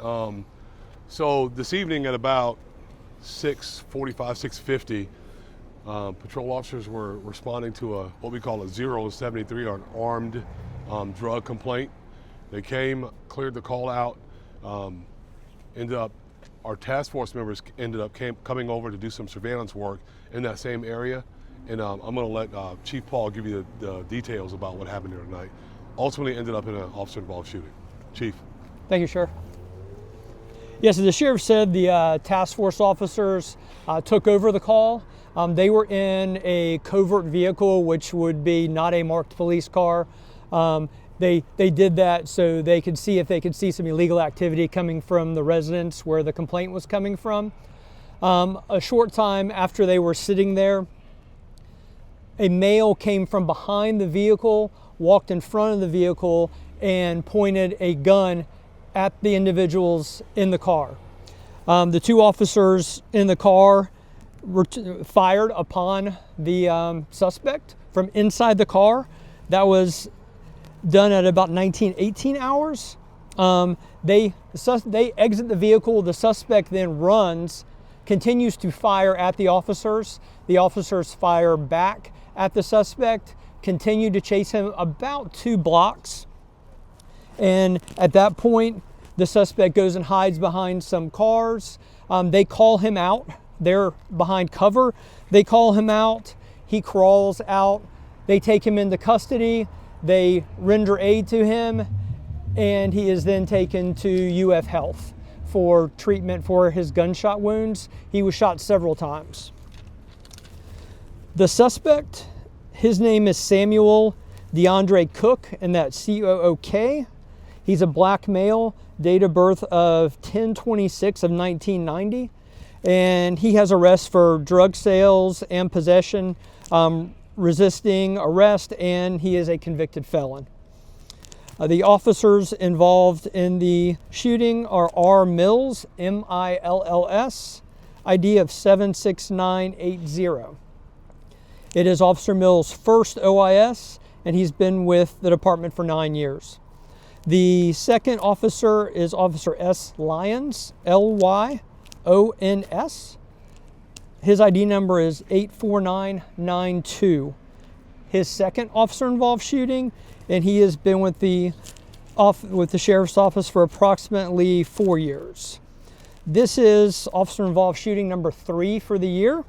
So this evening at about 6:45, 6:50, patrol officers were responding to what we call a 073, or an armed drug complaint. They came, cleared the call out, our task force members coming over to do some surveillance work in that same area. And I'm gonna let Chief Paul give you the details about what happened here tonight. Ultimately ended up in an officer-involved shooting. Chief. Thank you, Sheriff. Yes, as the Sheriff said, the task force officers took over the call. They were in a covert vehicle, which would be not a marked police car. They did that so they could see if they could see some illegal activity coming from the residence where the complaint was coming from. A short time after they were sitting there, a male came from behind the vehicle, walked in front of the vehicle, and pointed a gun at the individuals in the car. The two officers in the car fired upon the suspect from inside the car. That was done at about 19-18 hours. They exit the vehicle. The suspect then runs, continues to fire at the officers. The officers fire back at the suspect, continue to chase him about 2 blocks. And at that point, the suspect goes and hides behind some cars. They call him out. They're behind cover. They call him out. He crawls out. They take him into custody. They render aid to him, and he is then taken to UF Health for treatment for his gunshot wounds. He was shot several times. The suspect, his name is Samuel DeAndre Cook, and that's C-O-O-K. He's a black male, date of birth of 10/26 of 1990, and he has arrests for drug sales and possession, resisting arrest, and he is a convicted felon. The officers involved in the shooting are R. Mills, M-I-L-L-S, ID of 76980. It is Officer Mills' first OIS, and he's been with the department for 9 years. The second officer is Officer S. Lyons, L-Y-O-N-S. His ID number is 84992. His second officer-involved shooting, and he has been with the Sheriff's Office for approximately 4 years. This is officer-involved shooting number 3 for the year,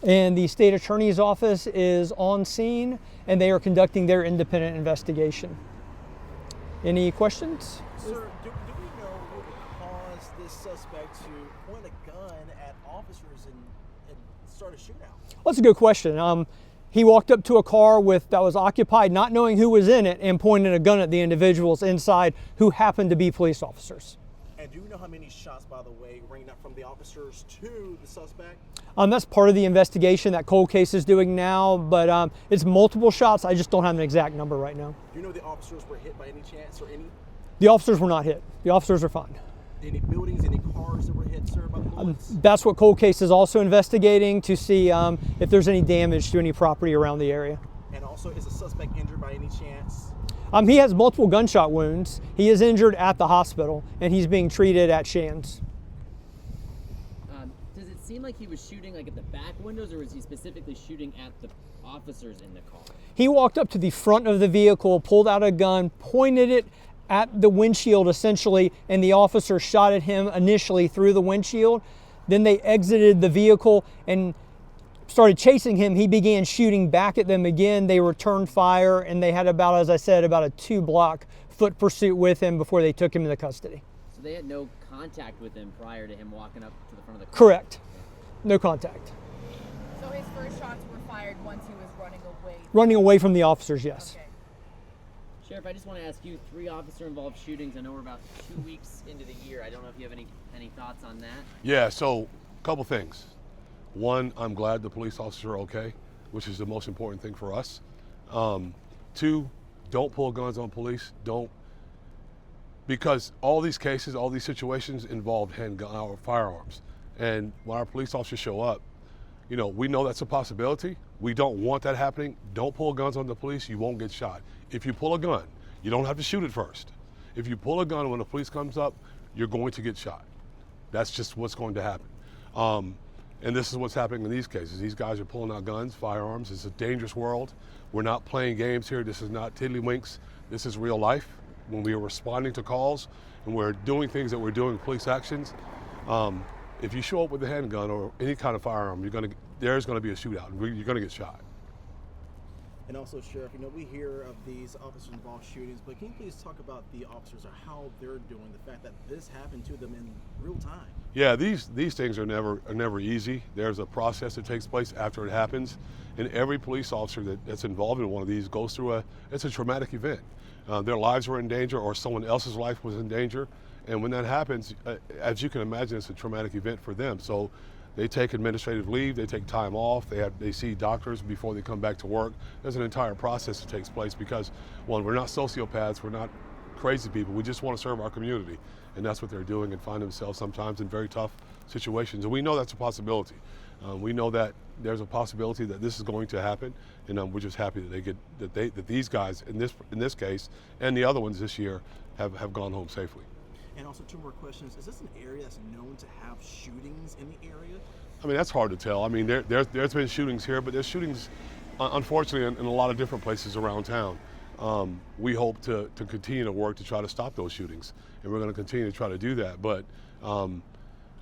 and the State Attorney's Office is on scene, and they are conducting their independent investigation. Any questions? Sir, do we know what would cause this suspect to point a gun at officers and start a shootout? Well, that's a good question. He walked up to a car that was occupied, not knowing who was in it, and pointed a gun at the individuals inside who happened to be police officers. And do you know how many shots, by the way, rang out from the officers to the suspect? That's part of the investigation that cold case is doing now, but it's multiple shots. I just don't have an exact number right now. Do you know the officers were hit by any chance or any? The officers were not hit. The officers are fine. Any buildings, any cars that were hit, sir, by the bullets? That's what cold case is also investigating, to see if there's any damage to any property around the area. And also, is the suspect injured by any chance? He has multiple gunshot wounds. He is injured at the hospital, and he's being treated at Shands. Does it seem like he was shooting like at the back windows, or was he specifically shooting at the officers in the car? He walked up to the front of the vehicle, pulled out a gun, pointed it at the windshield essentially, and the officer shot at him initially through the windshield. Then they exited the vehicle and started chasing him. He began shooting back at them again. They returned fire, and they had about, as I said, about a 2-block foot pursuit with him before they took him into custody. So they had no contact with him prior to him walking up to the front of the car? Correct. No contact. So his first shots were fired once he was running away? Running away from the officers, yes. Okay. Sheriff, I just want to ask you, 3 officer-involved shootings. I know we're about 2 weeks into the year. I don't know if you have any thoughts on that? Yeah, so a couple things. One, I'm glad the police officers are okay, which is the most important thing for us. 2, don't pull guns on police. Because all these cases, all these situations involve handgun or firearms. And when our police officers show up, we know that's a possibility. We don't want that happening. Don't pull guns on the police, you won't get shot. If you pull a gun, you don't have to shoot it first. If you pull a gun when the police comes up, you're going to get shot. That's just what's going to happen. And this is what's happening in these cases. These guys are pulling out guns, firearms. It's a dangerous world. We're not playing games here. This is not tiddlywinks. This is real life. When we are responding to calls and we're doing things that we're doing, police actions, if you show up with a handgun or any kind of firearm, there's going to be a shootout. You're going to get shot. And also, Sheriff, we hear of these officer-involved shootings, but can you please talk about the officers or how they're doing, the fact that this happened to them in real time? Yeah, these things are never easy. There's a process that takes place after it happens, and every police officer that's involved in one of these goes through it's a traumatic event. Their lives were in danger, or someone else's life was in danger, and when that happens, as you can imagine, it's a traumatic event for them. So they take administrative leave, they take time off, they see doctors before they come back to work. There's an entire process that takes place because, one, we're not sociopaths, we're not crazy people, we just want to serve our community. And that's what they're doing, and find themselves sometimes in very tough situations. And we know that's a possibility. We know that there's a possibility that this is going to happen, and we're just happy that these guys in this case and the other ones this year have gone home safely. And also, two more questions. Is this an area that's known to have shootings in the area? I mean, that's hard to tell. I mean, there's been shootings here, but there's shootings, unfortunately, in a lot of different places around town. We hope to continue to work to try to stop those shootings, and we're going to continue to try to do that. But, I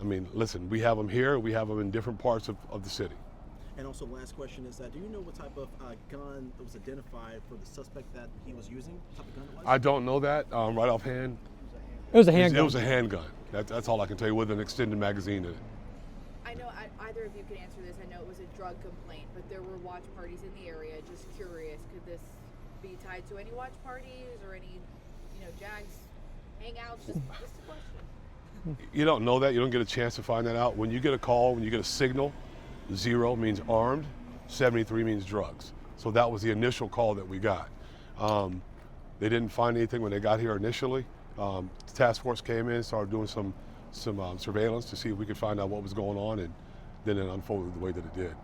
mean, listen, we have them here, we have them in different parts of the city. And also, last question is that, do you know what type of gun that was identified for the suspect that he was using? What type of gun it was? I don't know that right offhand. It was a handgun. It was a handgun. That's all I can tell you, with an extended magazine in it. I know either of you can answer this. I know it was a drug complaint, but there were watch parties in the area. Just curious, could this be tied to any watch parties or any, Jags hangouts? Just a question. You don't know that. You don't get a chance to find that out. When you get a call, when you get a signal, 0 means armed, 73 means drugs. So that was the initial call that we got. They didn't find anything when they got here initially. The task force came in, started doing some surveillance to see if we could find out what was going on, and then it unfolded the way that it did.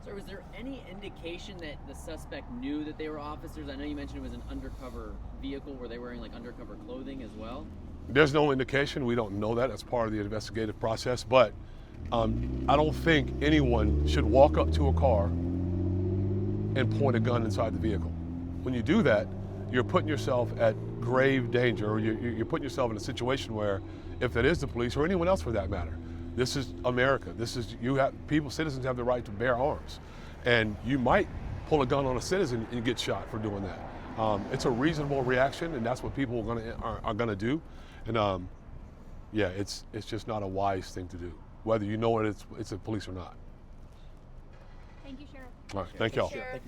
So was there any indication that the suspect knew that they were officers? I know you mentioned it was an undercover vehicle. Were they wearing like undercover clothing as well? There's no indication. We don't know that. That's part of the investigative process. But I don't think anyone should walk up to a car and point a gun inside the vehicle. When you do that, you're putting yourself at grave danger, or you're putting yourself in a situation where, if it is the police or anyone else for that matter, this is America. Citizens have the right to bear arms, and you might pull a gun on a citizen and get shot for doing that. It's a reasonable reaction, and that's what people are gonna do. And yeah, it's just not a wise thing to do, whether you know it's the police or not. Thank you, Sheriff. All right, thank y'all. Sheriff. Thank you.